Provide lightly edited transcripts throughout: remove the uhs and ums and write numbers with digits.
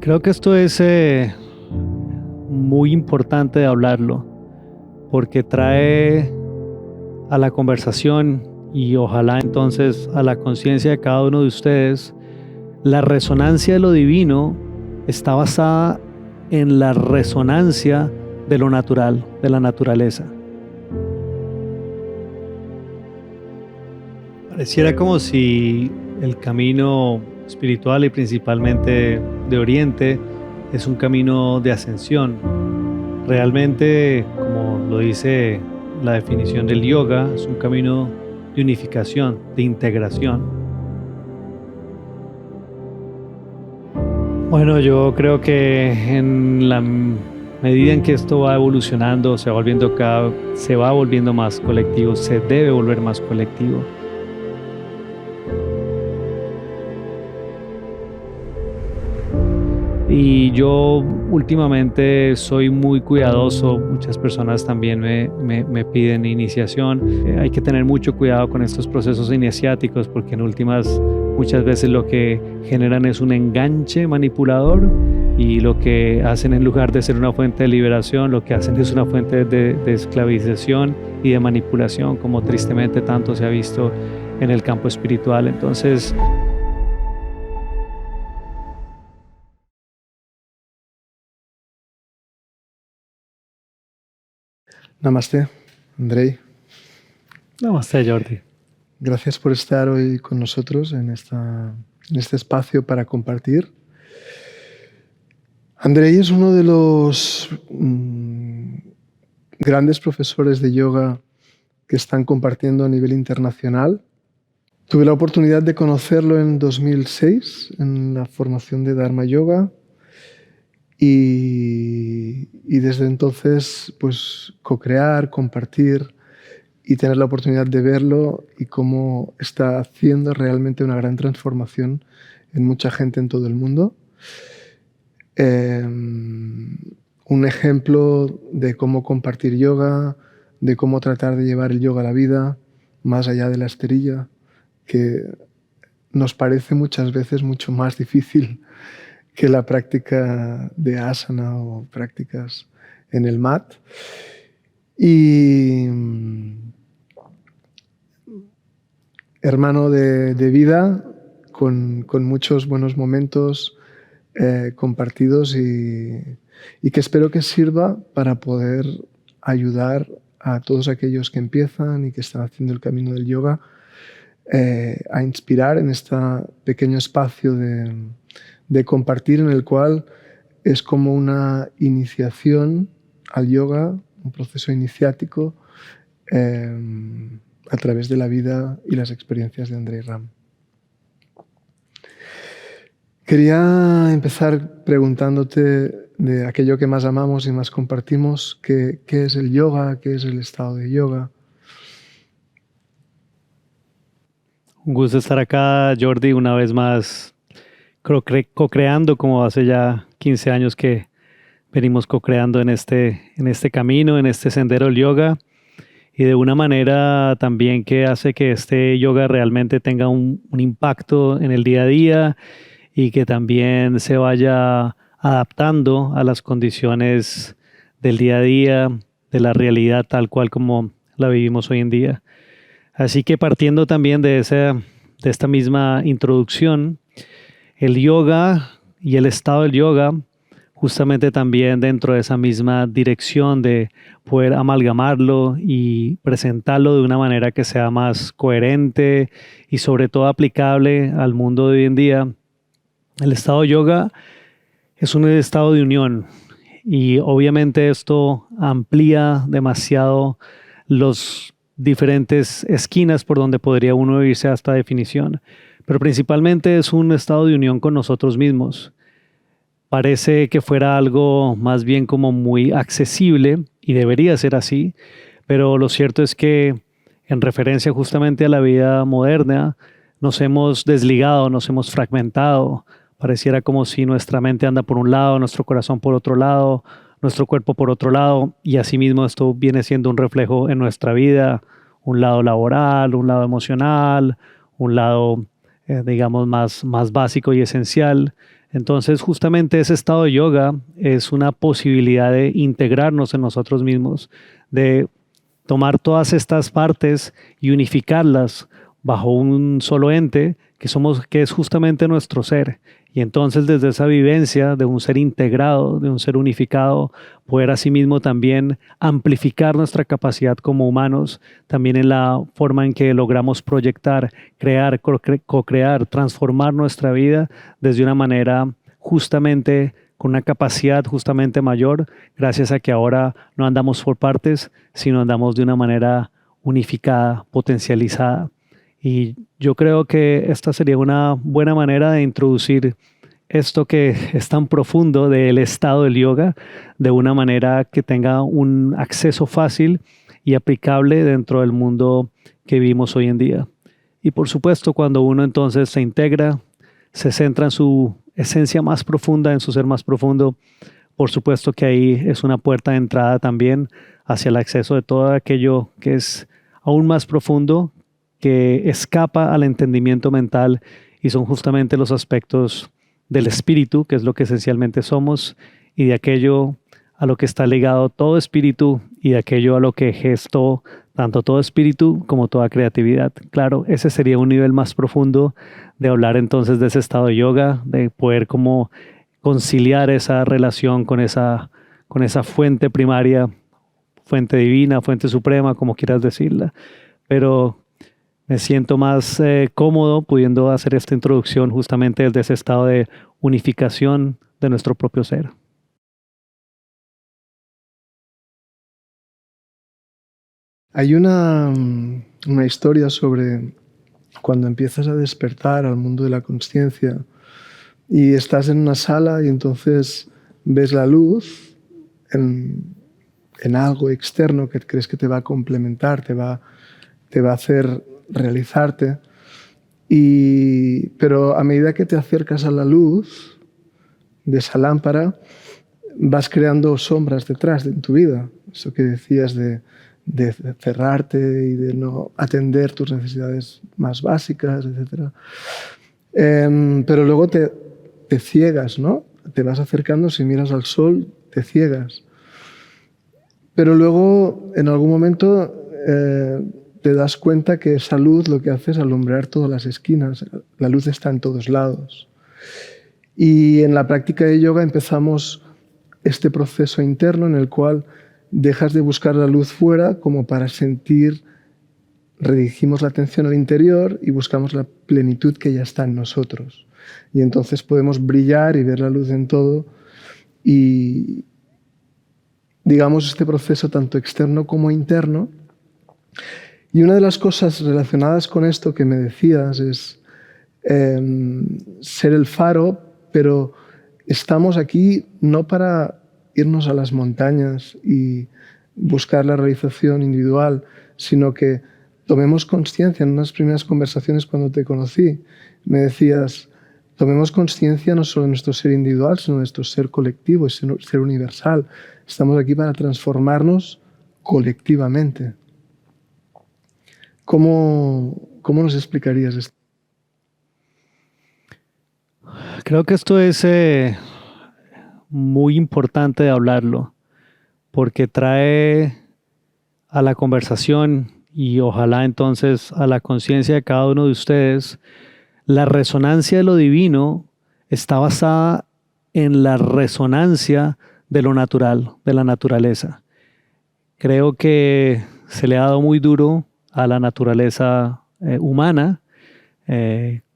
Creo que esto es muy importante de hablarlo porque trae a la conversación y ojalá entonces a la conciencia de cada uno de ustedes. La resonancia de lo divino está basada en la resonancia de lo natural, de la naturaleza. Pareciera como si el camino espiritual y principalmente de Oriente es un camino de ascensión. Realmente, como lo dice la definición del yoga, es un camino de unificación, de integración. Bueno, yo creo que en la medida en que esto va evolucionando, se va volviendo más colectivo, se debe volver más colectivo. Y yo últimamente soy muy cuidadoso, muchas personas también me piden iniciación. Hay que tener mucho cuidado con estos procesos iniciáticos porque en últimas muchas veces lo que generan es un enganche manipulador y lo que hacen en lugar de ser una fuente de liberación, lo que hacen es una fuente de esclavización y de manipulación, como tristemente tanto se ha visto en el campo espiritual. Entonces, Namaste, Andrei. namaste, Jordi. Gracias por estar hoy con nosotros en este espacio para compartir. Andrei es uno de los grandes profesores de yoga que están compartiendo a nivel internacional. Tuve la oportunidad de conocerlo en 2006 en la formación de Dharma Yoga y desde entonces pues co-crear, compartir y tener la oportunidad de verlo y cómo está haciendo realmente una gran transformación en mucha gente en todo el mundo. Un ejemplo de cómo compartir yoga, de cómo tratar de llevar el yoga a la vida, más allá de la esterilla, que nos parece muchas veces mucho más difícil que la práctica de asana o prácticas en el mat. Y hermano de vida, con muchos buenos momentos compartidos y que espero que sirva para poder ayudar a todos aquellos que empiezan y que están haciendo el camino del yoga a inspirar en este pequeño espacio de compartir en el cual es como una iniciación al yoga, un proceso iniciático a través de la vida y las experiencias de Andrei Ram. Quería empezar preguntándote de aquello que más amamos y más compartimos, ¿qué es el yoga? ¿Qué es el estado de yoga? Un gusto estar acá, Jordi, una vez más co-creando, como hace ya 15 años que venimos co-creando en este camino, en este sendero del yoga, y de una manera también que hace que este yoga realmente tenga un impacto en el día a día y que también se vaya adaptando a las condiciones del día a día, de la realidad tal cual como la vivimos hoy en día. Así que partiendo también de esta misma introducción, el yoga y el estado del yoga, justamente también dentro de esa misma dirección de poder amalgamarlo y presentarlo de una manera que sea más coherente y sobre todo aplicable al mundo de hoy en día. El estado de yoga es un estado de unión y obviamente esto amplía demasiado los diferentes esquinas por donde podría uno irse a esta definición, pero principalmente es un estado de unión con nosotros mismos. Parece que fuera algo más bien como muy accesible y debería ser así, pero lo cierto es que en referencia justamente a la vida moderna nos hemos desligado, nos hemos fragmentado. Pareciera como si nuestra mente anda por un lado, nuestro corazón por otro lado, nuestro cuerpo por otro lado, y asimismo esto viene siendo un reflejo en nuestra vida, un lado laboral, un lado emocional, un lado, digamos, más básico y esencial. Entonces, justamente ese estado de yoga es una posibilidad de integrarnos en nosotros mismos, de tomar todas estas partes y unificarlas bajo un solo ente que es justamente nuestro ser. Y entonces desde esa vivencia de un ser integrado, de un ser unificado, poder asimismo también amplificar nuestra capacidad como humanos, también en la forma en que logramos proyectar, crear, co-crear, transformar nuestra vida desde una manera justamente con una capacidad justamente mayor, gracias a que ahora no andamos por partes, sino andamos de una manera unificada, potencializada. Y yo creo que esta sería una buena manera de introducir esto que es tan profundo del estado del yoga de una manera que tenga un acceso fácil y aplicable dentro del mundo que vivimos hoy en día. Y por supuesto, cuando uno entonces se integra, se centra en su esencia más profunda, en su ser más profundo, por supuesto que ahí es una puerta de entrada también hacia el acceso de todo aquello que es aún más profundo, que escapa al entendimiento mental y son justamente los aspectos del espíritu, que es lo que esencialmente somos, y de aquello a lo que está ligado todo espíritu y de aquello a lo que gestó tanto todo espíritu como toda creatividad. Claro, ese sería un nivel más profundo de hablar entonces de ese estado de yoga, de poder como conciliar esa relación con esa fuente primaria, fuente divina, fuente suprema, como quieras decirla. Pero me siento más cómodo pudiendo hacer esta introducción justamente desde ese estado de unificación de nuestro propio ser. Hay una historia sobre cuando empiezas a despertar al mundo de la consciencia y estás en una sala y entonces ves la luz en algo externo que crees que te va a complementar, te va a hacer realizarte, pero a medida que te acercas a la luz de esa lámpara, vas creando sombras detrás de tu vida. Eso que decías de cerrarte y de no atender tus necesidades más básicas, etc. Pero luego te ciegas, ¿no? Te vas acercando, si miras al sol, te ciegas. Pero luego, en algún momento, te das cuenta que esa luz lo que hace es alumbrar todas las esquinas. La luz está en todos lados. Y en la práctica de yoga empezamos este proceso interno en el cual dejas de buscar la luz fuera como para sentir, redirigimos la atención al interior y buscamos la plenitud que ya está en nosotros. Y entonces podemos brillar y ver la luz en todo y, digamos, este proceso tanto externo como interno. Y una de las cosas relacionadas con esto que me decías es ser el faro, pero estamos aquí no para irnos a las montañas y buscar la realización individual, sino que tomemos conciencia. En unas primeras conversaciones cuando te conocí, me decías, tomemos conciencia no solo de nuestro ser individual, sino de nuestro ser colectivo, y ser universal. Estamos aquí para transformarnos colectivamente. ¿Cómo nos explicarías esto? Creo que esto es muy importante de hablarlo, porque trae a la conversación y ojalá entonces a la conciencia de cada uno de ustedes, la resonancia de lo divino está basada en la resonancia de lo natural, de la naturaleza. Creo que se le ha dado muy duro a la naturaleza humana,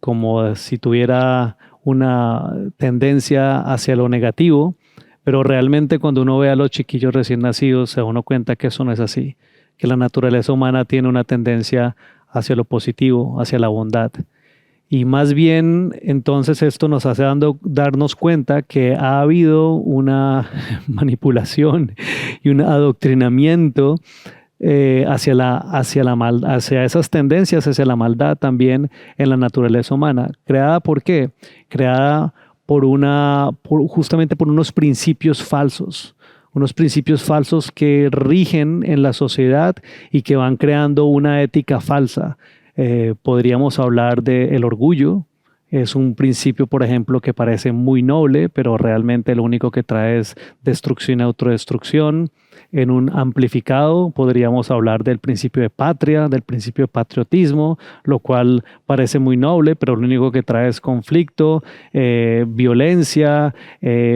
como si tuviera una tendencia hacia lo negativo, pero realmente cuando uno ve a los chiquillos recién nacidos se da uno cuenta que eso no es así, que la naturaleza humana tiene una tendencia hacia lo positivo, hacia la bondad. Y más bien, entonces esto nos hace darnos cuenta que ha habido una manipulación y un adoctrinamiento hacia esas tendencias, hacia la maldad también en la naturaleza humana. ¿Creada por qué? Creada justamente por unos principios falsos que rigen en la sociedad y que van creando una ética falsa. Podríamos hablar del orgullo, es un principio, por ejemplo, que parece muy noble, pero realmente lo único que trae es destrucción y autodestrucción. En un amplificado podríamos hablar del principio de patria, del principio de patriotismo, lo cual parece muy noble, pero lo único que trae es conflicto, violencia,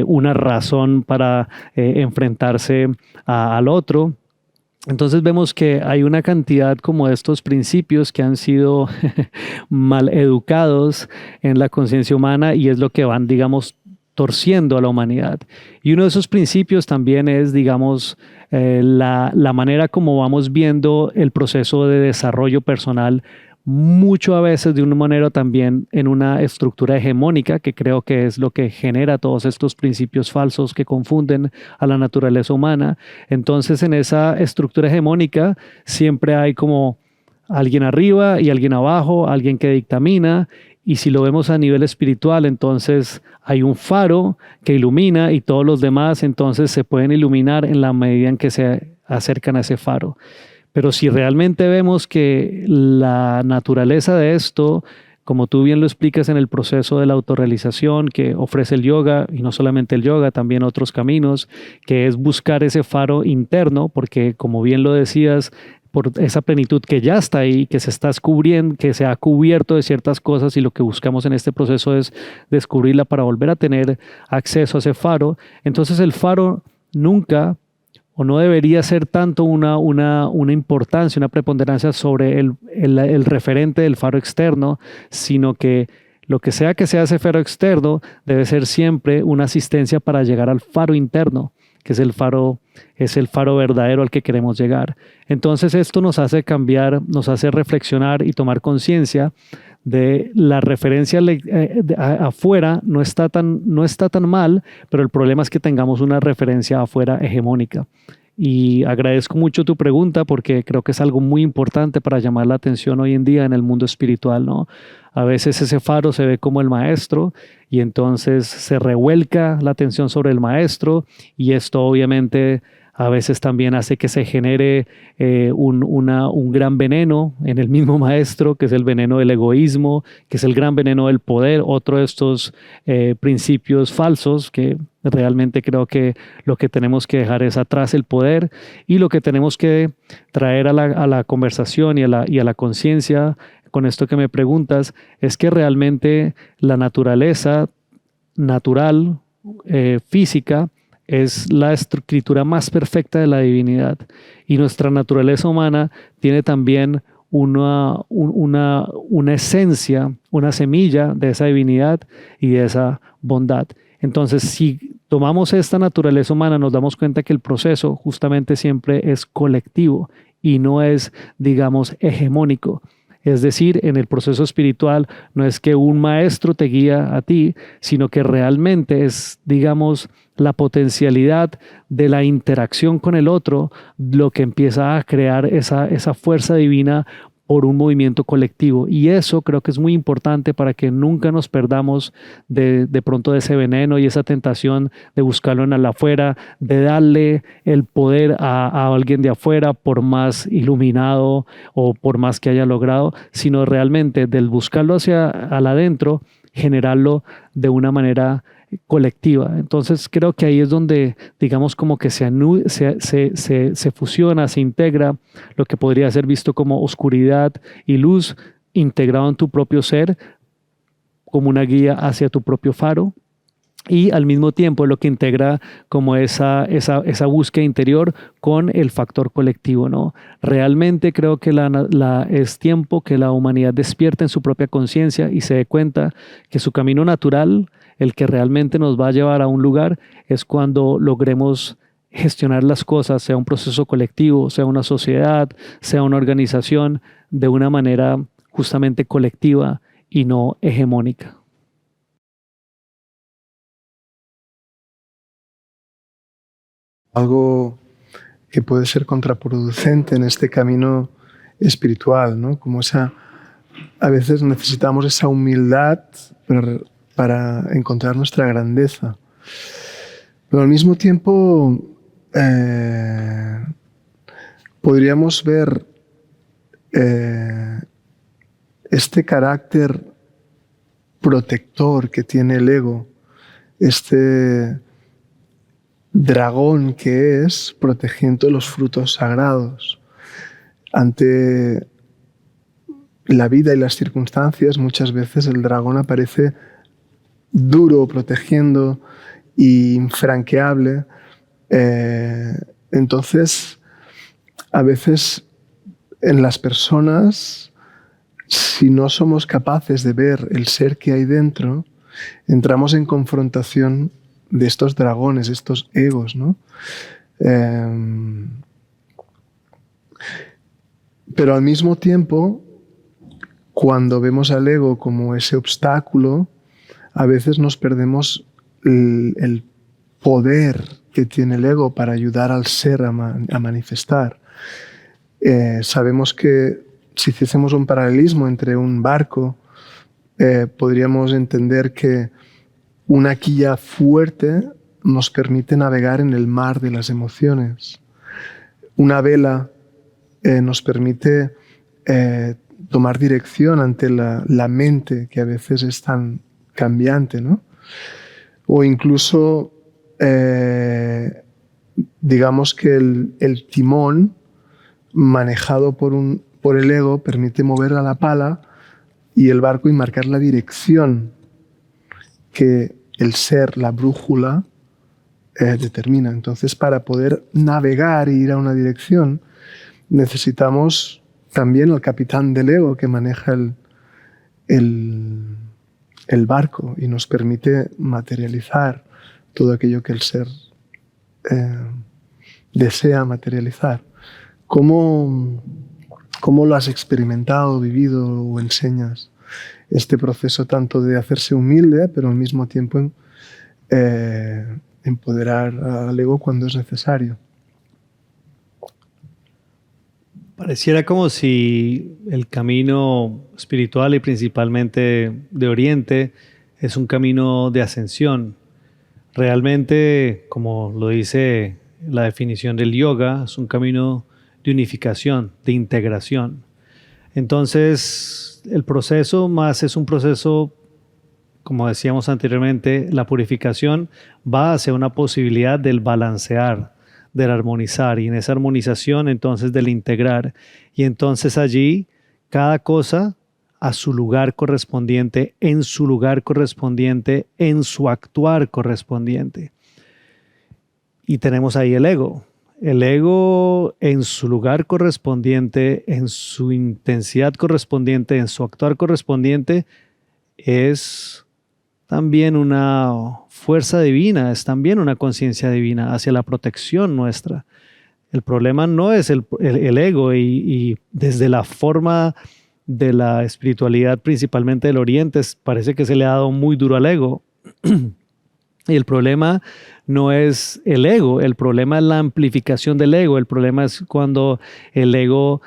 una razón para enfrentarse al otro. Entonces vemos que hay una cantidad como de estos principios que han sido mal educados en la conciencia humana y es lo que van, digamos, torciendo a la humanidad. Y uno de esos principios también es, digamos, la manera como vamos viendo el proceso de desarrollo personal, mucho a veces de una manera también en una estructura hegemónica, que creo que es lo que genera todos estos principios falsos que confunden a la naturaleza humana. Entonces, en esa estructura hegemónica siempre hay como alguien arriba y alguien abajo, alguien que dictamina. Y si lo vemos a nivel espiritual, entonces hay un faro que ilumina y todos los demás entonces se pueden iluminar en la medida en que se acercan a ese faro. Pero si realmente vemos que la naturaleza de esto, como tú bien lo explicas en el proceso de la autorrealización que ofrece el yoga, y no solamente el yoga, también otros caminos, que es buscar ese faro interno, porque como bien lo decías, por esa plenitud que ya está ahí, que se está descubriendo, que se ha cubierto de ciertas cosas y lo que buscamos en este proceso es descubrirla para volver a tener acceso a ese faro. Entonces el faro nunca o no debería ser tanto una importancia, una preponderancia sobre el referente del faro externo, sino que lo que sea ese faro externo debe ser siempre una asistencia para llegar al faro interno, que es el faro verdadero al que queremos llegar. Entonces esto nos hace cambiar, nos hace reflexionar y tomar conciencia de la referencia afuera no está tan mal, pero el problema es que tengamos una referencia afuera hegemónica. Y agradezco mucho tu pregunta porque creo que es algo muy importante para llamar la atención hoy en día en el mundo espiritual, ¿no? A veces ese faro se ve como el maestro y entonces se revuelca la atención sobre el maestro y esto obviamente a veces también hace que se genere un gran veneno en el mismo maestro, que es el veneno del egoísmo, que es el gran veneno del poder, otro de estos principios falsos que realmente creo que lo que tenemos que dejar es atrás el poder y lo que tenemos que traer a la conversación y a la conciencia con esto que me preguntas es que realmente la naturaleza natural, física, es la escritura más perfecta de la divinidad. Y nuestra naturaleza humana tiene también una esencia, una semilla de esa divinidad y de esa bondad. Entonces, si tomamos esta naturaleza humana, nos damos cuenta que el proceso justamente siempre es colectivo y no es, digamos, hegemónico. Es decir, en el proceso espiritual no es que un maestro te guía a ti, sino que realmente es, digamos, la potencialidad de la interacción con el otro lo que empieza a crear esa fuerza divina por un movimiento colectivo. Y eso creo que es muy importante para que nunca nos perdamos de pronto de ese veneno y esa tentación de buscarlo en el afuera, de darle el poder a alguien de afuera por más iluminado o por más que haya logrado, sino realmente del buscarlo hacia adentro, generarlo de una manera colectiva. Entonces creo que ahí es donde, digamos, como que se fusiona, se integra lo que podría ser visto como oscuridad y luz integrado en tu propio ser como una guía hacia tu propio faro y al mismo tiempo lo que integra como esa búsqueda interior con el factor colectivo, ¿no? Realmente creo que es tiempo que la humanidad despierte en su propia conciencia y se dé cuenta que su camino natural, el que realmente nos va a llevar a un lugar, es cuando logremos gestionar las cosas, sea un proceso colectivo, sea una sociedad, sea una organización, de una manera justamente colectiva y no hegemónica. Algo que puede ser contraproducente en este camino espiritual, ¿no? Como a veces necesitamos esa humildad para encontrar nuestra grandeza. Pero al mismo tiempo podríamos ver este carácter protector que tiene el ego, este dragón que es protegiendo los frutos sagrados. Ante la vida y las circunstancias, muchas veces el dragón aparece duro, protegiendo, e infranqueable. Entonces, a veces en las personas, si no somos capaces de ver el ser que hay dentro, entramos en confrontación de estos dragones, estos egos, ¿no? Pero al mismo tiempo, cuando vemos al ego como ese obstáculo, a veces nos perdemos el poder que tiene el ego para ayudar al ser a manifestar. Sabemos que si hiciésemos un paralelismo entre un barco, podríamos entender que una quilla fuerte nos permite navegar en el mar de las emociones. Una vela nos permite tomar dirección ante la mente, que a veces es tan cambiante, ¿no? O incluso, digamos que el timón manejado por el ego permite mover a la pala y el barco y marcar la dirección que el ser, la brújula, determina. Entonces, para poder navegar e ir a una dirección, necesitamos también al capitán del ego que maneja el barco y nos permite materializar todo aquello que el ser desea materializar. ¿Cómo lo has experimentado, vivido o enseñas este proceso tanto de hacerse humilde, pero al mismo tiempo empoderar al ego cuando es necesario? Pareciera como si el camino espiritual y principalmente de Oriente es un camino de ascensión. Realmente, como lo dice la definición del yoga, es un camino de unificación, de integración. Entonces, el proceso más es un proceso, como decíamos anteriormente, la purificación va hacia una posibilidad del balancear, del armonizar, y en esa armonización entonces del integrar. Y entonces allí cada cosa a su lugar correspondiente, en su lugar correspondiente, en su actuar correspondiente. Y tenemos ahí el ego. El ego en su lugar correspondiente, en su intensidad correspondiente, en su actuar correspondiente, es también una fuerza divina, es también una conciencia divina hacia la protección nuestra. El problema no es el ego y desde la forma de la espiritualidad, principalmente del Oriente, parece que se le ha dado muy duro al ego. Y el problema no es el ego, el problema es la amplificación del ego, el problema es cuando el ego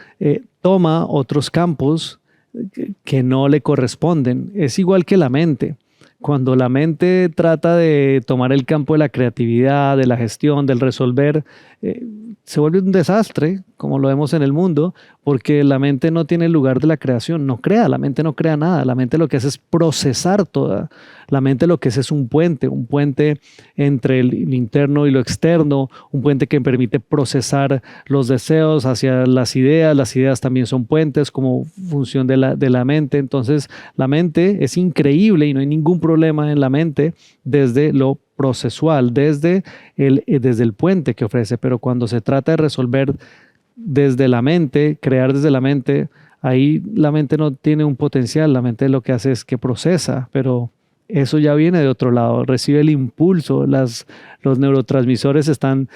toma otros campos que no le corresponden. Es igual que la mente. Cuando la mente trata de tomar el campo de la creatividad, de la gestión, del resolver, se vuelve un desastre, como lo vemos en el mundo, porque la mente no tiene el lugar de la creación, no crea, la mente no crea nada, la mente lo que hace es procesar toda, la mente lo que es un puente entre el interno y lo externo, un puente que permite procesar los deseos hacia las ideas también son puentes como función de la mente. Entonces la mente es increíble y no hay ningún problema en la mente desde lo procesual, desde el puente que ofrece, pero cuando se trata de resolver desde la mente, crear desde la mente, ahí la mente no tiene un potencial, la mente lo que hace es que procesa, pero eso ya viene de otro lado, recibe el impulso, los neurotransmisores están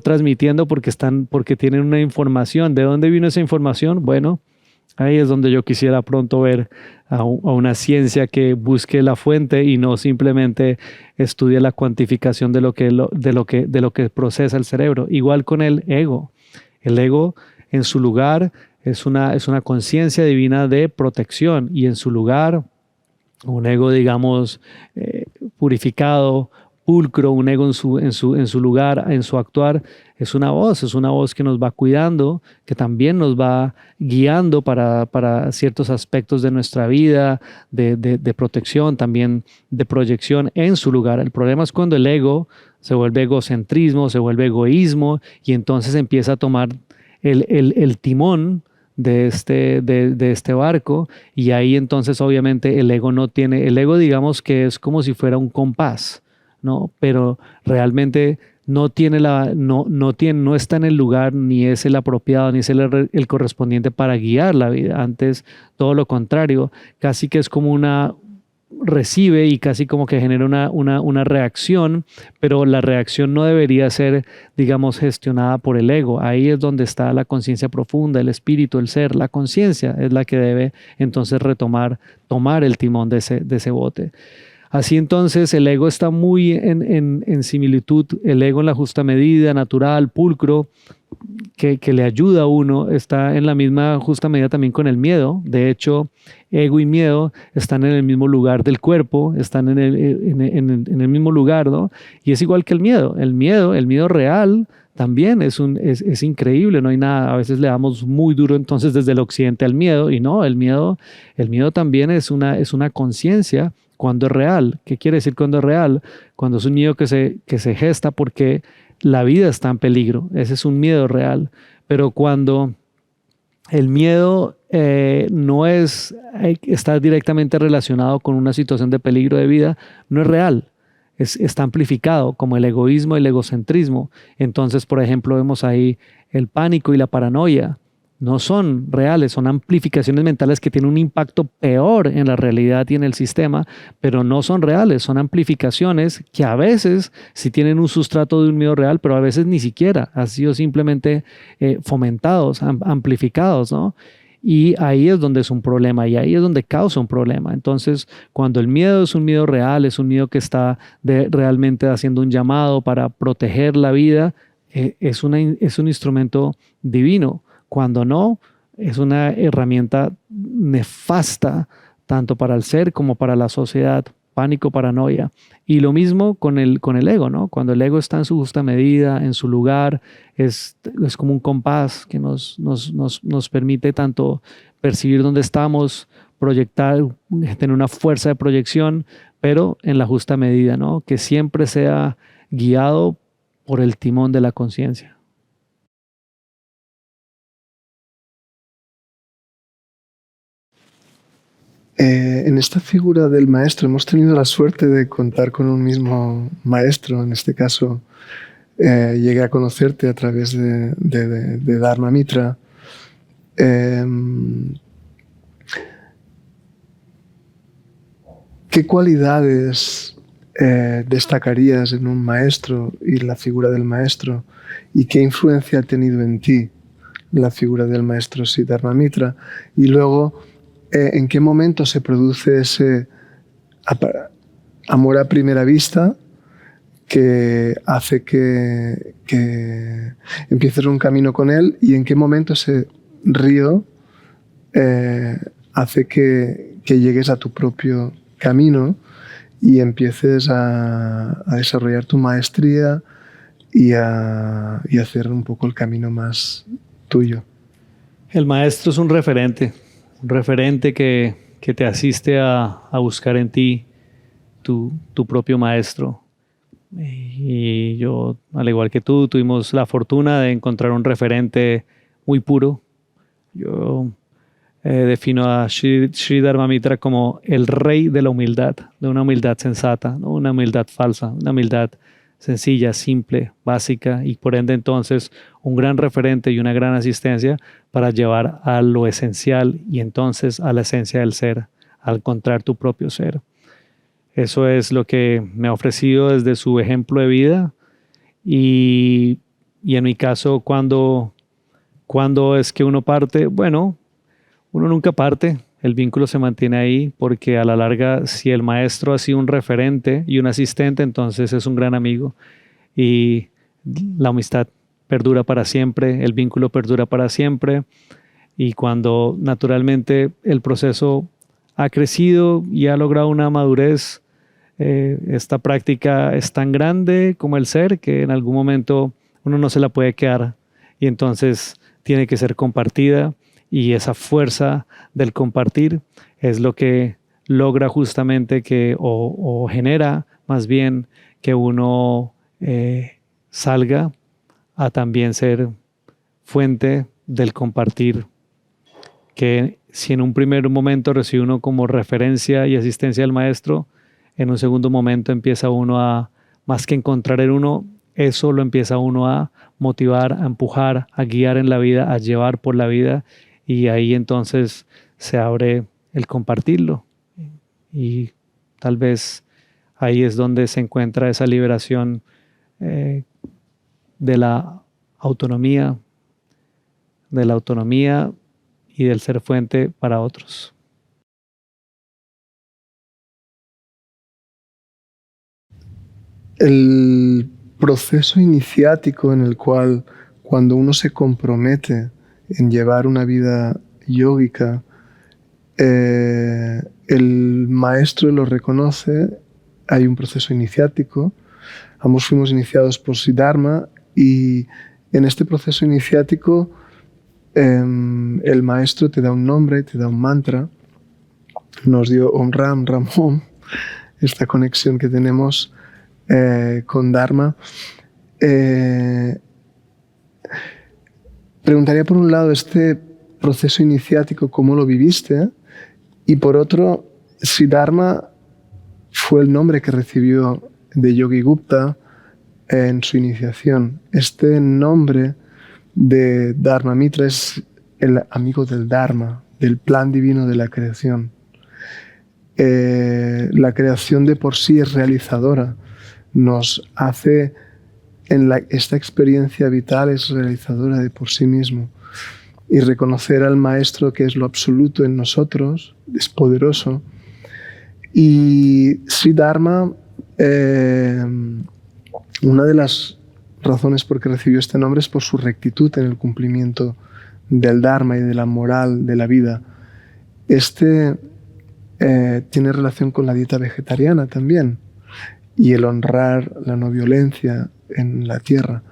transmitiendo porque tienen una información. ¿De dónde vino esa información? Bueno, ahí es donde yo quisiera pronto ver a una ciencia que busque la fuente y no simplemente estudie la cuantificación de lo que procesa el cerebro. Igual con el ego. El ego en su lugar es una conciencia divina de protección y en su lugar un ego, digamos, purificado, pulcro, un ego en su lugar, en su actuar, es una voz que nos va cuidando, que también nos va guiando para ciertos aspectos de nuestra vida, de protección, también de proyección en su lugar. El problema es cuando el ego se vuelve egocentrismo, se vuelve egoísmo y entonces empieza a tomar el timón de este barco, y ahí entonces obviamente el ego no tiene, el ego digamos que es como si fuera un compás, ¿no? Pero realmente no tiene no está en el lugar, ni es el apropiado, ni es el correspondiente para guiar la vida. Antes, todo lo contrario, casi que es como recibe y casi como que genera una reacción, pero la reacción no debería ser, digamos, gestionada por el ego. Ahí es donde está la conciencia profunda, el espíritu, el ser. La conciencia es la que debe entonces tomar el timón de ese bote. Así entonces el ego está muy en similitud, el ego en la justa medida, natural, pulcro, que le ayuda a uno, está en la misma justa medida también con el miedo. De hecho, ego y miedo están en el mismo lugar del cuerpo, están en el mismo lugar, ¿no? Y es igual que el miedo. El miedo real también es increíble, no hay nada. A veces le damos muy duro entonces desde el occidente al miedo, y no, el miedo también es una conciencia cuando es real. ¿Qué quiere decir cuando es real? Cuando es un miedo que se gesta porque la vida está en peligro. Ese es un miedo real. Pero cuando el miedo está directamente relacionado con una situación de peligro de vida, no es real. Está amplificado, como el egoísmo y el egocentrismo. Entonces, por ejemplo, vemos ahí el pánico y la paranoia. No son reales, son amplificaciones mentales que tienen un impacto peor en la realidad y en el sistema, pero no son reales, son amplificaciones que a veces sí tienen un sustrato de un miedo real, pero a veces ni siquiera, han sido simplemente fomentados, amplificados, ¿no? Y ahí es donde es un problema, y ahí es donde causa un problema. Entonces, cuando el miedo es un miedo real, es un miedo que está realmente haciendo un llamado para proteger la vida, es un instrumento divino. Cuando no, es una herramienta nefasta tanto para el ser como para la sociedad. Pánico, paranoia. Y lo mismo con el ego, ¿no? Cuando el ego está en su justa medida, en su lugar, es como un compás que nos permite tanto percibir dónde estamos, proyectar, tener una fuerza de proyección, pero en la justa medida, ¿no? Que siempre sea guiado por el timón de la conciencia. En esta figura del maestro hemos tenido la suerte de contar con un mismo maestro. En este caso, llegué a conocerte a través de Dharma Mitra. ¿Qué cualidades destacarías en un maestro y la figura del maestro? ¿Y qué influencia ha tenido en ti la figura del maestro Siddhartha Mitra? Y luego, ¿en qué momento se produce ese amor a primera vista que hace que empieces un camino con él? ¿Y en qué momento ese río hace que llegues a tu propio camino y empieces a desarrollar tu maestría y a hacer un poco el camino más tuyo? El maestro es un referente que te asiste a buscar en ti tu propio maestro. Y yo, al igual que tú, tuvimos la fortuna de encontrar un referente muy puro. Yo defino a Sri Dharma Mitra como el rey de la humildad, de una humildad sensata, no una humildad falsa, una humildad sencilla, simple, básica, y por ende entonces un gran referente y una gran asistencia para llevar a lo esencial y entonces a la esencia del ser, al encontrar tu propio ser. Eso es lo que me ha ofrecido desde su ejemplo de vida, y en mi caso, cuando es que uno parte, bueno, uno nunca parte, el vínculo se mantiene ahí, porque a la larga, si el maestro ha sido un referente y un asistente, entonces es un gran amigo, y la amistad perdura para siempre, el vínculo perdura para siempre. Y cuando naturalmente el proceso ha crecido y ha logrado una madurez Esta práctica es tan grande como el ser que en algún momento uno no se la puede quedar y entonces tiene que ser compartida, y esa fuerza del compartir es lo que logra justamente o genera más bien que uno salga a también ser fuente del compartir, que si en un primer momento recibe uno como referencia y asistencia del maestro, en un segundo momento empieza uno a, más que encontrar en uno, eso lo empieza uno a motivar, a empujar, a guiar en la vida, a llevar por la vida, y ahí entonces se abre el compartirlo. Y tal vez ahí es donde se encuentra esa liberación de la autonomía, y del ser fuente para otros. El proceso iniciático en el cual, cuando uno se compromete en llevar una vida yógica, el maestro lo reconoce. Hay un proceso iniciático. Ambos fuimos iniciados por Siddharma, y en este proceso iniciático el maestro te da un nombre, te da un mantra. Nos dio Om Ram, Ram Om, esta conexión que tenemos con Dharma. Preguntaría por un lado este proceso iniciático, ¿cómo lo viviste? Y por otro, si Dharma fue el nombre que recibió de Yogi Gupta en su iniciación. Este nombre de Dharma Mitra es el amigo del Dharma, del plan divino de la creación. La creación de por sí es realizadora. Nos hace, esta experiencia vital es realizadora de por sí mismo. Y reconocer al Maestro, que es lo absoluto en nosotros, es poderoso. Y Sri Dharma, una de las razones por que recibió este nombre es por su rectitud en el cumplimiento del Dharma y de la moral de la vida. Tiene relación con la dieta vegetariana también, y el honrar la no violencia en la tierra.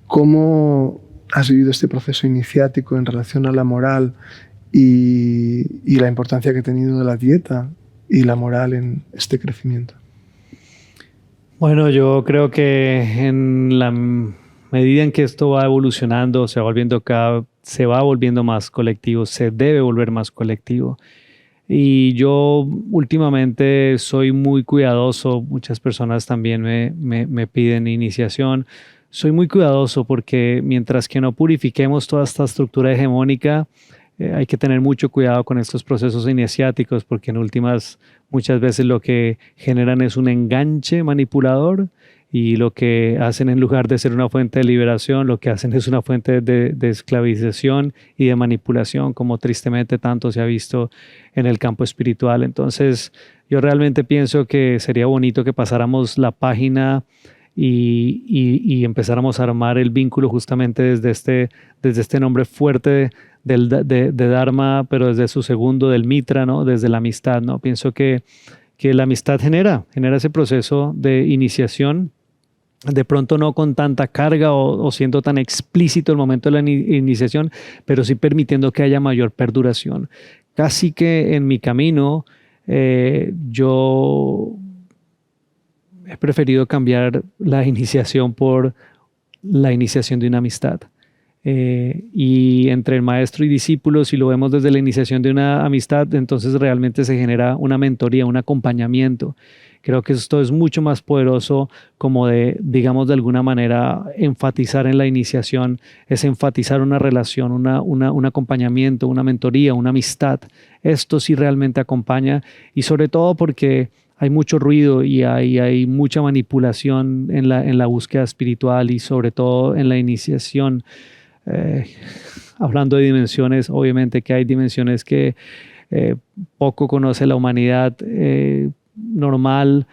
¿Cómo has vivido este proceso iniciático en relación a la moral y la importancia que ha tenido la dieta y la moral en este crecimiento? Bueno, yo creo que en la medida en que esto va evolucionando, se va volviendo más colectivo, se debe volver más colectivo. Y yo últimamente soy muy cuidadoso, muchas personas también me piden iniciación. Soy muy cuidadoso porque mientras que no purifiquemos toda esta estructura hegemónica, hay que tener mucho cuidado con estos procesos iniciáticos, porque en últimas muchas veces lo que generan es un enganche manipulador, y lo que hacen, en lugar de ser una fuente de liberación, lo que hacen es una fuente de esclavización y de manipulación, como tristemente tanto se ha visto en el campo espiritual. Entonces, yo realmente pienso que sería bonito que pasáramos la página y empezáramos a armar el vínculo justamente desde este nombre fuerte de Dharma, pero desde su segundo, del Mitra, ¿no? Desde la amistad, ¿no? Pienso que la amistad genera ese proceso de iniciación, de pronto no con tanta carga o siendo tan explícito el momento de la iniciación, pero sí permitiendo que haya mayor perduración. Casi que en mi camino yo he preferido cambiar la iniciación por la iniciación de una amistad. Y entre el maestro y discípulo, si lo vemos desde la iniciación de una amistad, entonces realmente se genera una mentoría, un acompañamiento. Creo que esto es mucho más poderoso, como digamos, de alguna manera enfatizar en la iniciación, es enfatizar una relación, un acompañamiento, una mentoría, una amistad. Esto sí realmente acompaña, y sobre todo porque hay mucho ruido y hay mucha manipulación en la búsqueda espiritual, y sobre todo en la iniciación. Hablando de dimensiones, obviamente que hay dimensiones que poco conoce la humanidad normal,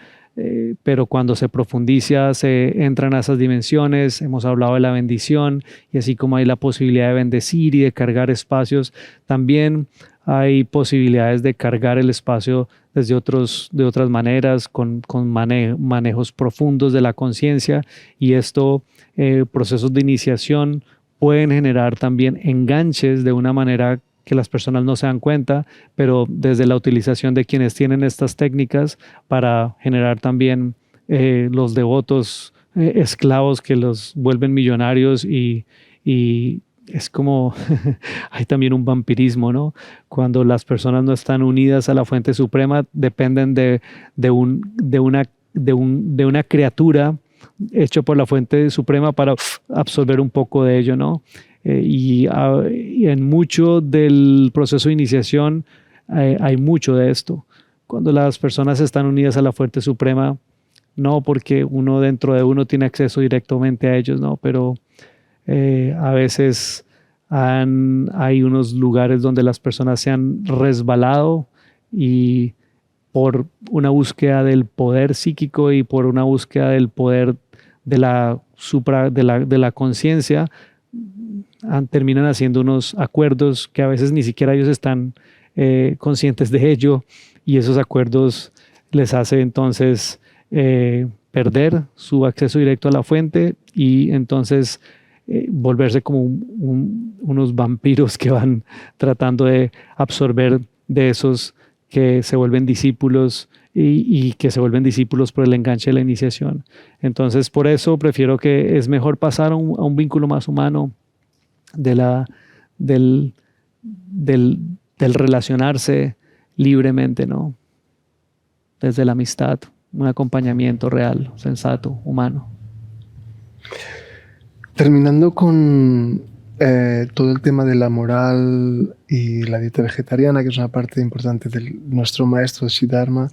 pero cuando se profundiza se entran a esas dimensiones. Hemos hablado de la bendición, y así como hay la posibilidad de bendecir y de cargar espacios, también hay posibilidades de cargar el espacio de otras maneras, con manejos profundos de la conciencia, y procesos de iniciación pueden generar también enganches de una manera que las personas no se dan cuenta, pero desde la utilización de quienes tienen estas técnicas para generar también los devotos esclavos que los vuelven millonarios, y es como hay también un vampirismo, ¿no? Cuando las personas no están unidas a la fuente suprema, dependen de una criatura hecho por la fuente suprema para absorber un poco de ello, ¿no? Y en mucho del proceso de iniciación hay mucho de esto. Cuando las personas están unidas a la fuente suprema, no porque uno dentro de uno tiene acceso directamente a ellos, ¿no? Pero a veces hay unos lugares donde las personas se han resbalado, y por una búsqueda del poder psíquico y por una búsqueda del poder de la conciencia, terminan haciendo unos acuerdos que a veces ni siquiera ellos están conscientes de ello, y esos acuerdos les hace entonces perder su acceso directo a la fuente, y entonces volverse como unos vampiros que van tratando de absorber de esos que se vuelven discípulos, y que se vuelven discípulos por el enganche de la iniciación. Entonces, por eso prefiero que es mejor pasar a un vínculo más humano del relacionarse libremente, ¿no? Desde la amistad, un acompañamiento real, sensato, humano. Terminando con todo el tema de la moral y la dieta vegetariana, que es una parte importante de nuestro maestro Siddharma,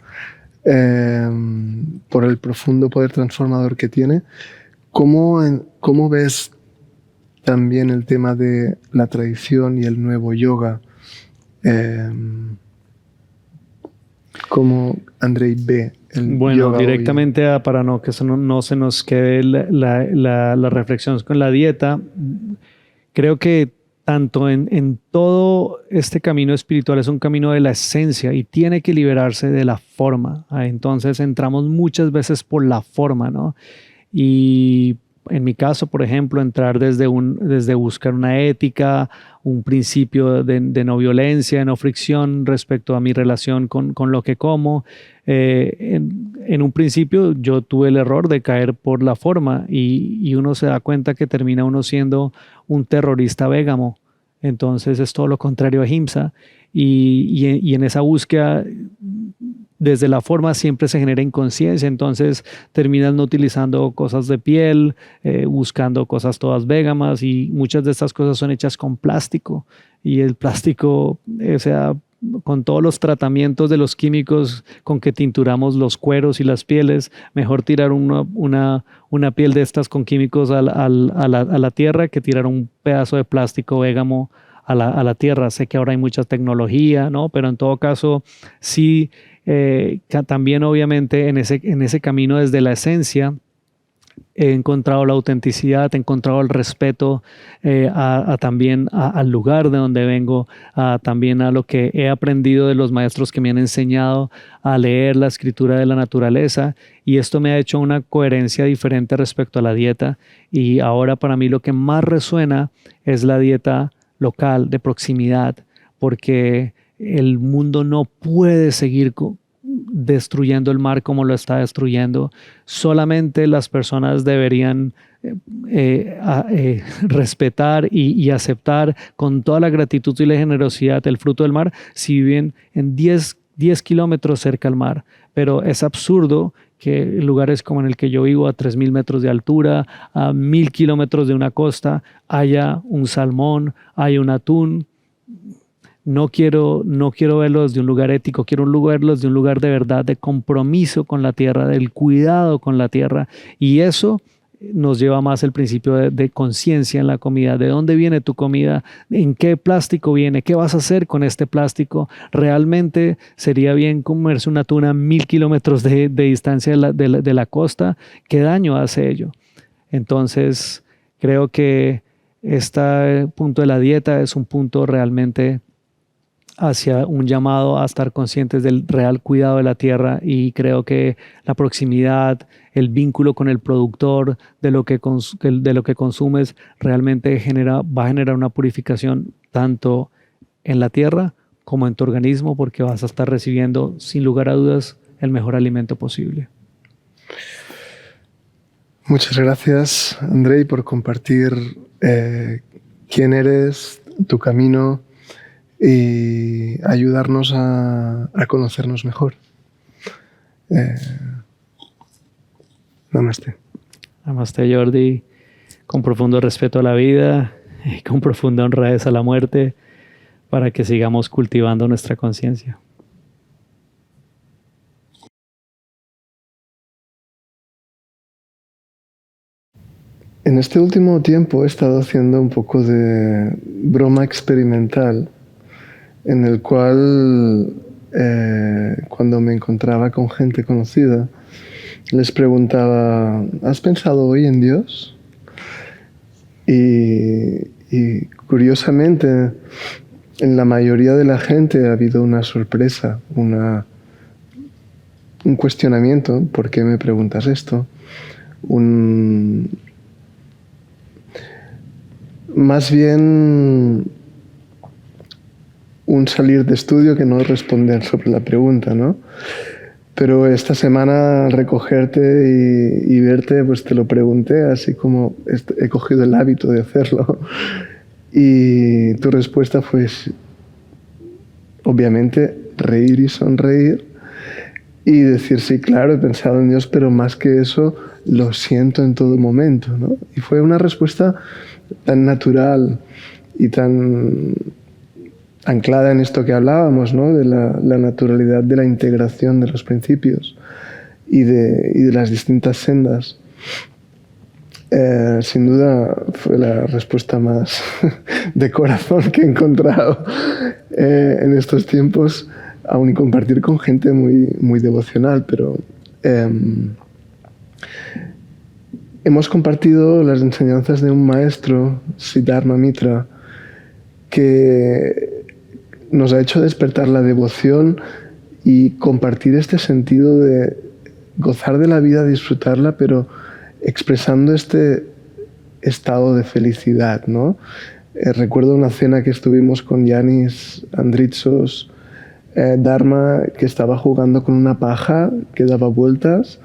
por el profundo poder transformador que tiene, ¿cómo ves también el tema de la tradición y el nuevo yoga? ¿Cómo Andrei ve el yoga directamente para que eso no se nos quede la reflexión con la dieta, creo que tanto en todo este camino espiritual es un camino de la esencia y tiene que liberarse de la forma. Entonces entramos muchas veces por la forma, ¿no? Y en mi caso, por ejemplo, entrar desde buscar una ética, un principio de no violencia, de no fricción respecto a mi relación con lo que como. En un principio yo tuve el error de caer por la forma, y uno se da cuenta que termina uno siendo un terrorista végamo. Entonces es todo lo contrario a Ahimsa, y en esa búsqueda desde la forma siempre se genera inconsciencia, entonces terminas no utilizando cosas de piel, buscando cosas todas végamas, y muchas de estas cosas son hechas con plástico, y el plástico, o sea, con todos los tratamientos de los químicos con que tinturamos los cueros y las pieles, mejor tirar una piel de estas con químicos a la tierra que tirar un pedazo de plástico végamo a la tierra. Sé que ahora hay mucha tecnología, ¿no? Pero en todo caso, sí, también obviamente en ese camino desde la esencia he encontrado la autenticidad, he encontrado el respeto también al lugar de donde vengo, también a lo que he aprendido de los maestros que me han enseñado a leer la escritura de la naturaleza, y esto me ha hecho una coherencia diferente respecto a la dieta. Y ahora para mí lo que más resuena es la dieta local, de proximidad, porque el mundo no puede seguir destruyendo el mar como lo está destruyendo. Solamente las personas deberían respetar y aceptar con toda la gratitud y la generosidad el fruto del mar si viven en 10 kilómetros cerca al mar. Pero es absurdo que en lugares como en el que yo vivo, a 3,000 metros de altura, a 1,000 kilómetros de una costa, haya un salmón, haya un atún. No quiero verlos de un lugar ético, quiero verlos de un lugar de verdad, de compromiso con la tierra, del cuidado con la tierra. Y eso nos lleva más el principio de conciencia en la comida. ¿De dónde viene tu comida? ¿En qué plástico viene? ¿Qué vas a hacer con este plástico? ¿Realmente sería bien comerse una tuna a 1,000 kilómetros de distancia de la costa? ¿Qué daño hace ello? Entonces, creo que este punto de la dieta es un punto realmente hacia un llamado a estar conscientes del real cuidado de la tierra, y creo que la proximidad, el vínculo con el productor de lo que, de lo que consumes realmente va a generar una purificación tanto en la tierra como en tu organismo, porque vas a estar recibiendo sin lugar a dudas el mejor alimento posible. Muchas gracias, Andrei, por compartir quién eres, tu camino y ayudarnos a conocernos mejor. Namaste. Namaste, Jordi. Con profundo respeto a la vida y con profunda honradez a la muerte, para que sigamos cultivando nuestra conciencia. En este último tiempo he estado haciendo un poco de broma experimental, en el cual cuando me encontraba con gente conocida, les preguntaba: ¿has pensado hoy en Dios? Y curiosamente, en la mayoría de la gente ha habido una sorpresa, un cuestionamiento. ¿Por qué me preguntas esto? Más bien un salir de estudio que no responder sobre la pregunta, ¿no? Pero esta semana al recogerte y verte, pues te lo pregunté, así como he cogido el hábito de hacerlo. Y tu respuesta fue, obviamente, reír y sonreír y decir: sí, claro, he pensado en Dios, pero más que eso, lo siento en todo momento, ¿no? Y fue una respuesta tan natural y tan anclada en esto que hablábamos, ¿no? De la naturalidad de la integración de los principios y de las distintas sendas. Sin duda fue la respuesta más de corazón que he encontrado en estos tiempos, aún y compartir con gente muy, muy devocional, pero hemos compartido las enseñanzas de un maestro, Siddhartha Mitra, que nos ha hecho despertar la devoción y compartir este sentido de gozar de la vida, disfrutarla, pero expresando este estado de felicidad, ¿no? Recuerdo una cena que estuvimos con Yanis Andritsos Dharma, que estaba jugando con una paja que daba vueltas,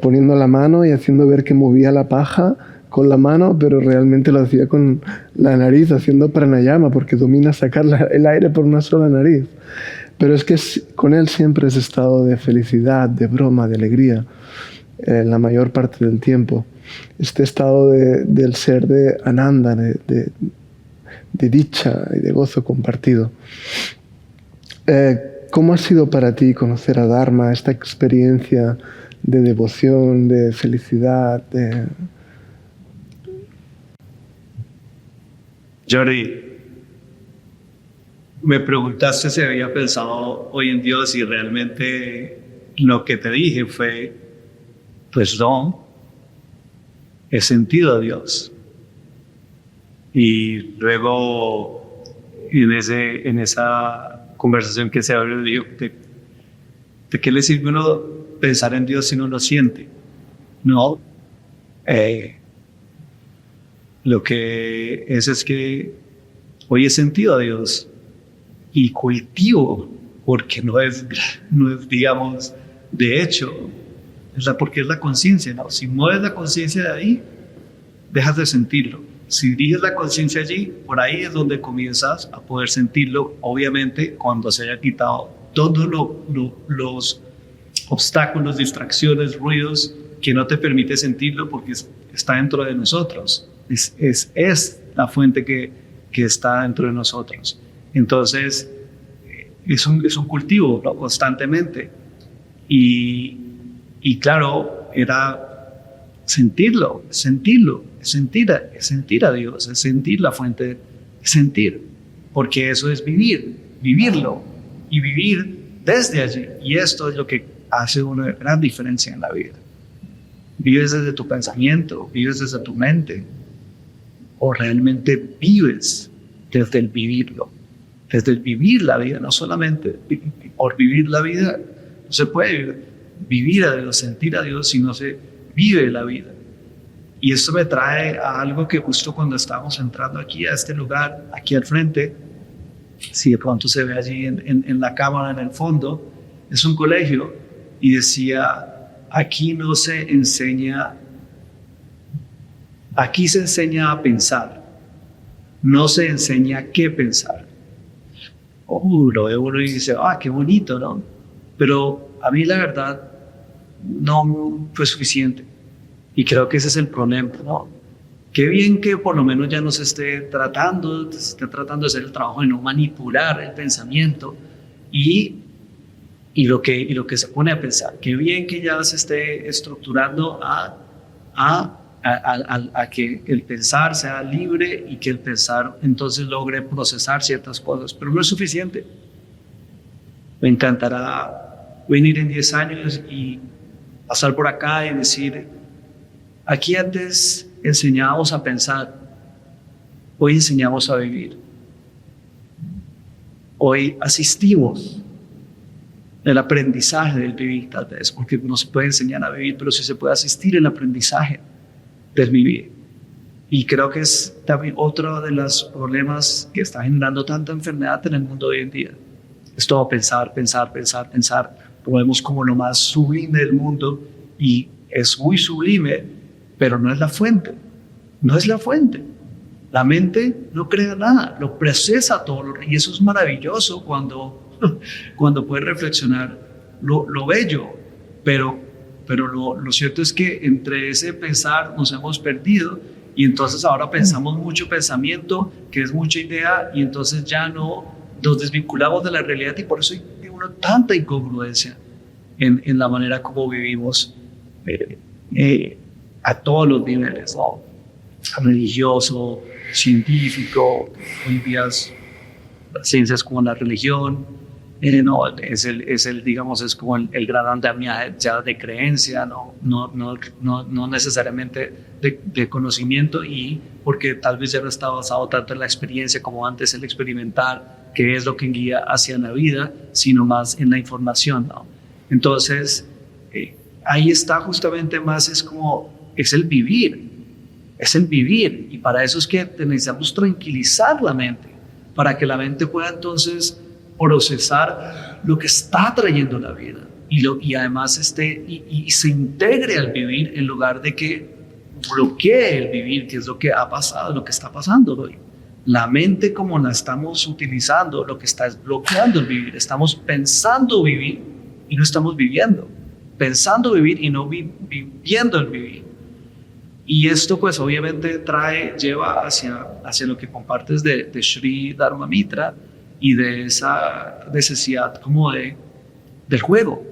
poniendo la mano y haciendo ver que movía la paja con la mano, pero realmente lo hacía con la nariz, haciendo pranayama, porque domina sacar el aire por una sola nariz. Pero es que con él siempre es estado de felicidad, de broma, de alegría, la mayor parte del tiempo. Este estado del ser de ananda, de dicha y de gozo compartido. ¿Cómo ha sido para ti conocer a Dharma, esta experiencia de devoción, de felicidad, Jordi, me preguntaste si había pensado hoy en Dios, y realmente lo que te dije fue, pues no, he sentido a Dios. Y luego en esa conversación que se abrió, digo, ¿de qué le sirve uno pensar en Dios si no lo siente? No. Lo que es que hoy he sentido a Dios y cultivo, porque no es digamos, de hecho, porque es la conciencia, ¿no? Si mueves la conciencia de ahí, dejas de sentirlo. Si diriges la conciencia allí, por ahí es donde comienzas a poder sentirlo, obviamente, cuando se haya quitado todos los obstáculos, distracciones, ruidos que no te permite sentirlo, porque está dentro de nosotros. Es la fuente que está dentro de nosotros. Entonces, es un cultivo, ¿no? Constantemente. Y claro, era sentir a Dios, es sentir la fuente, sentir, porque eso es vivirlo y vivir desde allí. Y esto es lo que hace una gran diferencia en la vida. Vives desde tu pensamiento, vives desde tu mente, o realmente vives desde el vivirlo, desde el vivir la vida, no solamente por vivir la vida. No se puede vivir a Dios, sentir a Dios si no se vive la vida. Y esto me trae a algo que justo cuando estábamos entrando aquí a este lugar, aquí al frente, si de pronto se ve allí en la cámara en el fondo, es un colegio y decía, aquí no se enseña, aquí se enseña a pensar, no se enseña qué pensar. Lo ve uno y dice, qué bonito, ¿no? Pero a mí la verdad no fue suficiente. Y creo que ese es el problema, ¿no? Qué bien que por lo menos ya no se esté tratando de hacer el trabajo de no manipular el pensamiento y lo que se pone a pensar. Qué bien que ya se esté estructurando a que el pensar sea libre y que el pensar entonces logre procesar ciertas cosas, pero no es suficiente. Me encantará venir en 10 años y pasar por acá y decir, aquí antes enseñábamos a pensar, hoy enseñamos a vivir. Hoy asistimos el aprendizaje del vivir, tal vez, porque no se puede enseñar a vivir, pero sí se puede asistir el aprendizaje del vivir. Y creo que es también otro de los problemas que está generando tanta enfermedad en el mundo hoy en día. Es todo pensar. Lo vemos como lo más sublime del mundo y es muy sublime, pero no es la fuente. No es la fuente. La mente no crea nada, lo procesa todo. Y eso es maravilloso cuando puedes reflexionar lo bello. Pero lo cierto es que entre ese pensar nos hemos perdido y entonces ahora pensamos mucho pensamiento, que es mucha idea, y entonces ya no nos desvinculamos de la realidad y por eso hay tanta incongruencia en la manera como vivimos a todos los niveles, ¿no? Religioso, científico, hoy día las ciencias como la religión, no, digamos, es como el gran andamiaje ya de creencia, no necesariamente de conocimiento, y porque tal vez ya no está basado tanto en la experiencia como antes el experimentar, que es lo que guía hacia la vida, sino más en la información, ¿no? Entonces, ahí está justamente más, es el vivir, y para eso es que necesitamos tranquilizar la mente, para que la mente pueda entonces procesar lo que está trayendo la vida y además y se integre al vivir en lugar de que bloquee el vivir, que es lo que ha pasado, lo que está pasando hoy. La mente como la estamos utilizando, lo que está es bloqueando el vivir. Estamos pensando vivir y no estamos viviendo. Pensando vivir y no viviendo el vivir. Y esto pues obviamente lleva hacia lo que compartes de Sri Dharma Mitra y de esa necesidad como del juego.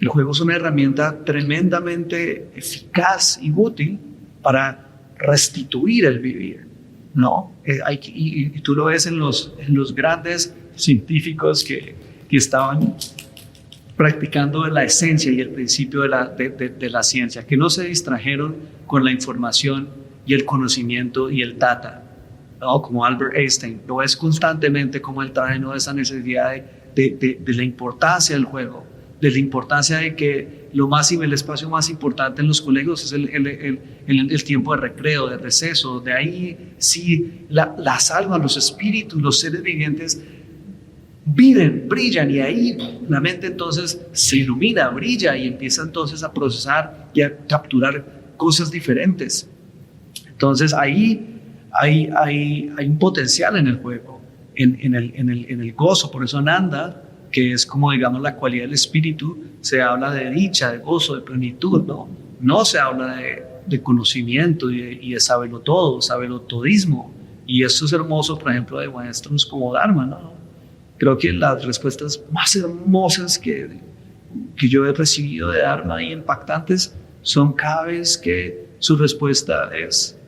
El juego es una herramienta tremendamente eficaz y útil para restituir el vivir, ¿no? Y tú lo ves en los grandes científicos que estaban practicando la esencia y el principio de la ciencia, que no se distrajeron con la información y el conocimiento y el data, ¿no? Como Albert Einstein, lo ves constantemente como él trae, ¿no?, esa necesidad de la importancia del juego, de la importancia de que el espacio más importante en los colegios es el tiempo de recreo, de receso. De ahí sí las almas, los espíritus, los seres vivientes viven, brillan, y ahí la mente entonces se ilumina, brilla y empieza entonces a procesar y a capturar cosas diferentes. Entonces ahí hay un potencial en el juego, en el gozo. Por eso Ananda, que es como digamos la cualidad del espíritu, se habla de dicha, de gozo, de plenitud, no se habla de conocimiento y de saberlo todo, saberlo todismo. Y esto es hermoso, por ejemplo, de maestros como Dharma, ¿no? Creo que las respuestas más hermosas que yo he recibido de Dharma y impactantes son cada vez que su respuesta es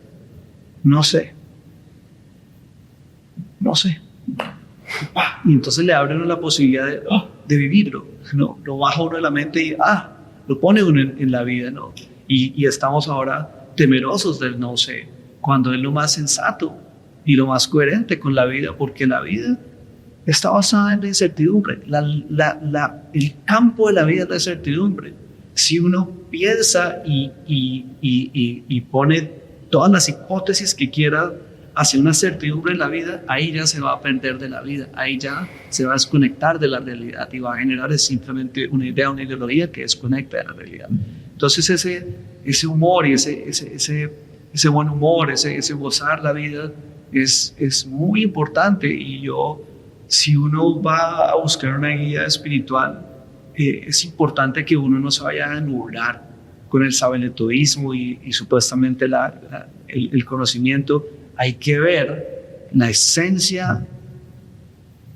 no sé. Y entonces le abre uno la posibilidad de vivirlo, ¿no? Lo baja uno de la mente y lo pone uno en la vida, ¿no? Y estamos ahora temerosos del no sé, cuando es lo más sensato y lo más coherente con la vida, porque la vida está basada en la incertidumbre. El campo de la vida es la incertidumbre. Si uno piensa y pone todas las hipótesis que quiera hacia una certidumbre en la vida, ahí ya se va a perder de la vida, ahí ya se va a desconectar de la realidad y va a generar simplemente una idea, una ideología que desconecta de la realidad. Entonces ese humor y ese buen humor, ese gozar la vida es muy importante. Y si uno va a buscar una guía espiritual, es importante que uno no se vaya a nublar con el sabelotoísmo y supuestamente el conocimiento. Hay que ver la esencia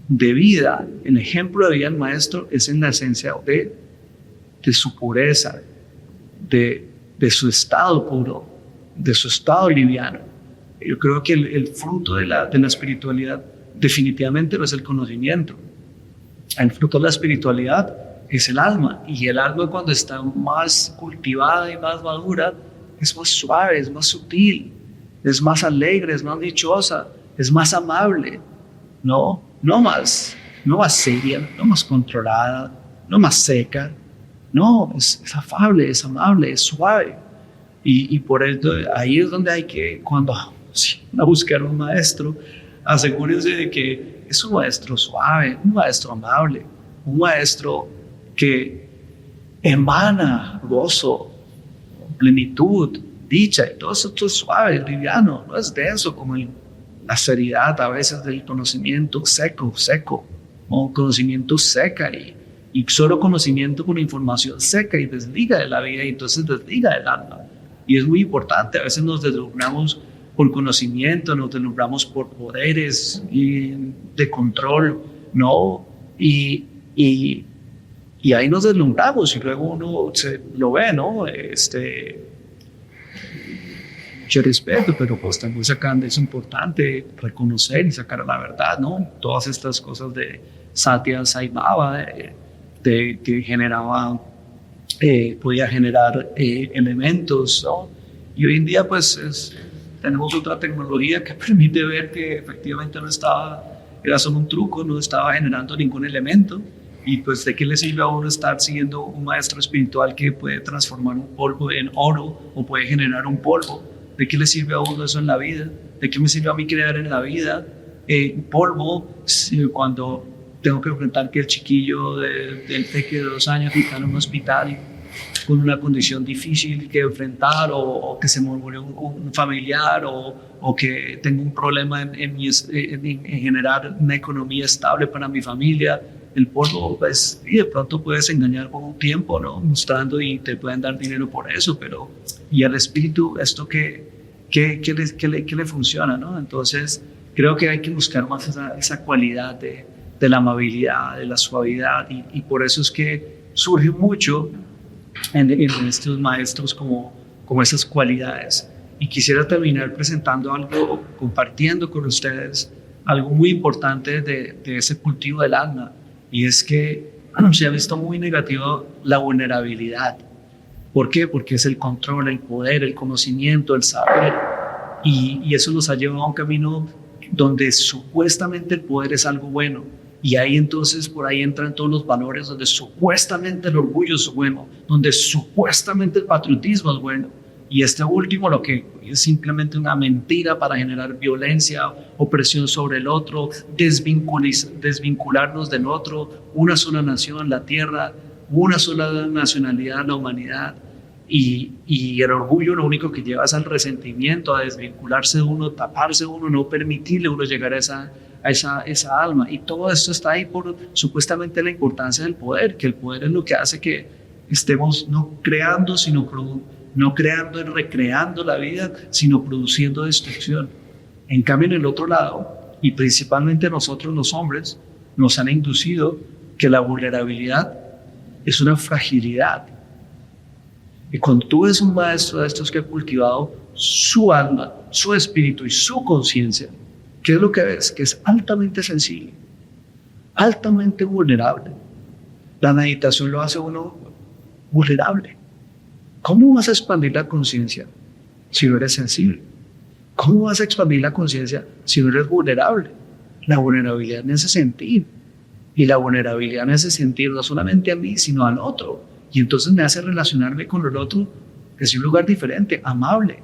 de vida. El ejemplo de vida del maestro es en la esencia de su pureza, de su estado puro, de su estado liviano. Yo creo que el fruto de la espiritualidad definitivamente no es el conocimiento. El fruto de la espiritualidad es el alma, y el alma, cuando está más cultivada y más madura, es más suave, es más sutil, es más alegre, es más dichosa, es más amable, no más seria, no más controlada, no más seca. No, es afable, es amable, es suave. Y por eso ahí es donde hay que, cuando van a buscar un maestro, asegúrense de que es un maestro suave, un maestro amable, un maestro que emana gozo, plenitud, dicha, y todo eso es suave, liviano, no es denso como la seriedad a veces del conocimiento seco, o conocimiento seca y solo conocimiento con información seca y desliga de la vida, y entonces desliga del alma. Y es muy importante, a veces nos deslumbramos por conocimiento, nos deslumbramos por poderes de control, ¿no? Y ahí nos deslumbramos y luego uno lo ve, ¿no? Yo respeto, pero pues también sacando, es importante reconocer y sacar la verdad, ¿no? Todas estas cosas de Satya Sai Baba, que generaba, podía generar elementos, ¿no? Y hoy en día pues tenemos otra tecnología que permite ver que efectivamente era solo un truco, no estaba generando ningún elemento. Y pues ¿de qué le sirve a uno estar siguiendo un maestro espiritual que puede transformar un polvo en oro o puede generar un polvo? ¿De qué le sirve a uno eso en la vida? ¿De qué me sirve a mí crear en la vida un polvo cuando tengo que enfrentar que el chiquillo del peque de 2 años está en un hospital con una condición difícil que enfrentar, o que se me murió un familiar, o que tengo un problema en generar una economía estable para mi familia? El polvo, pues, y de pronto puedes engañar por un tiempo, ¿no? Mostrando, y te pueden dar dinero por eso, pero ¿y al espíritu esto qué le funciona, ¿no? Entonces creo que hay que buscar más esa cualidad de la amabilidad, de la suavidad, y por eso es que surge mucho en estos maestros como esas cualidades. Y quisiera terminar presentando algo, compartiendo con ustedes algo muy importante de ese cultivo del alma, y es que se ha visto muy negativo la vulnerabilidad. ¿Por qué? Porque es el control, el poder, el conocimiento, el saber, y eso nos ha llevado a un camino donde supuestamente el poder es algo bueno, y ahí entonces por ahí entran todos los valores donde supuestamente el orgullo es bueno, donde supuestamente el patriotismo es bueno, y este último lo que es simplemente una mentira para generar violencia, opresión sobre el otro, desvincularnos del otro, una sola nación, la tierra, una sola nacionalidad, la humanidad. Y el orgullo lo único que lleva es al resentimiento, a desvincularse de uno, taparse uno, no permitirle a uno llegar a esa alma. Y todo esto está ahí por supuestamente la importancia del poder, que el poder es lo que hace que estemos no creando y recreando la vida, sino produciendo destrucción. En cambio, en el otro lado, y principalmente nosotros los hombres, nos han inducido que la vulnerabilidad es una fragilidad. Y cuando tú ves un maestro de estos que ha cultivado su alma, su espíritu y su conciencia, ¿qué es lo que ves? Que es altamente sensible, altamente vulnerable. La meditación lo hace uno vulnerable. ¿Cómo vas a expandir la conciencia si no eres sensible? ¿Cómo vas a expandir la conciencia si no eres vulnerable? La vulnerabilidad me hace sentir. Y la vulnerabilidad me hace sentir no solamente a mí, sino al otro. Y entonces me hace relacionarme con el otro desde un lugar diferente, amable,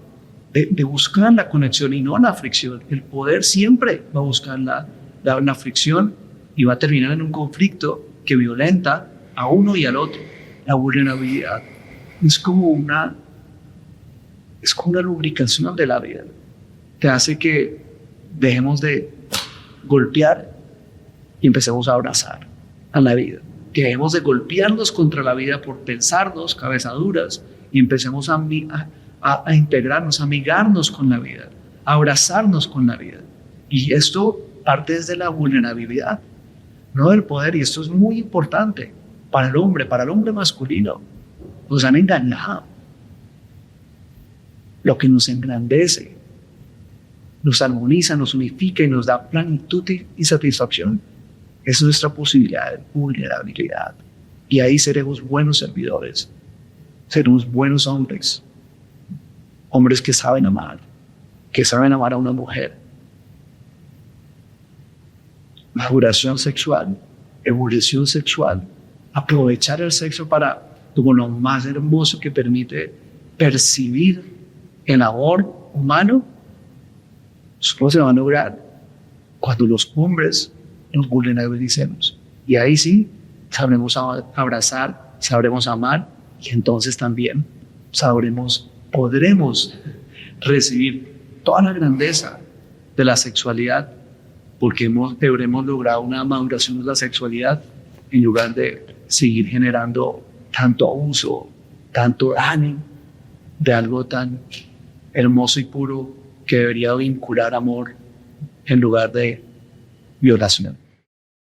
de buscar la conexión y no la fricción. El poder siempre va a buscar la fricción y va a terminar en un conflicto que violenta a uno y al otro. La vulnerabilidad es como una lubricación de la vida. Te hace que dejemos de golpear y empecemos a abrazar a la vida. Que dejemos de golpearnos contra la vida por pensarnos cabezaduras y empecemos a integrarnos, a amigarnos con la vida, a abrazarnos con la vida. Y esto parte desde la vulnerabilidad, no del poder. Y esto es muy importante para el hombre masculino. Nos han engañado. Lo que nos engrandece, nos armoniza, nos unifica y nos da plenitud y satisfacción es nuestra posibilidad de vulnerabilidad. Y ahí seremos buenos servidores, seremos buenos hombres, hombres que saben amar a una mujer. Maduración sexual, evolución sexual, aprovechar el sexo como lo más hermoso que permite percibir el amor humano. Solo se va a lograr cuando los hombres nos vulnerabilicemos. Y ahí sí sabremos abrazar, sabremos amar, y entonces también podremos recibir toda la grandeza de la sexualidad, porque habremos logrado una maduración de la sexualidad en lugar de seguir generando tanto abuso, tanto daño de algo tan hermoso y puro que debería vincular amor en lugar de violación.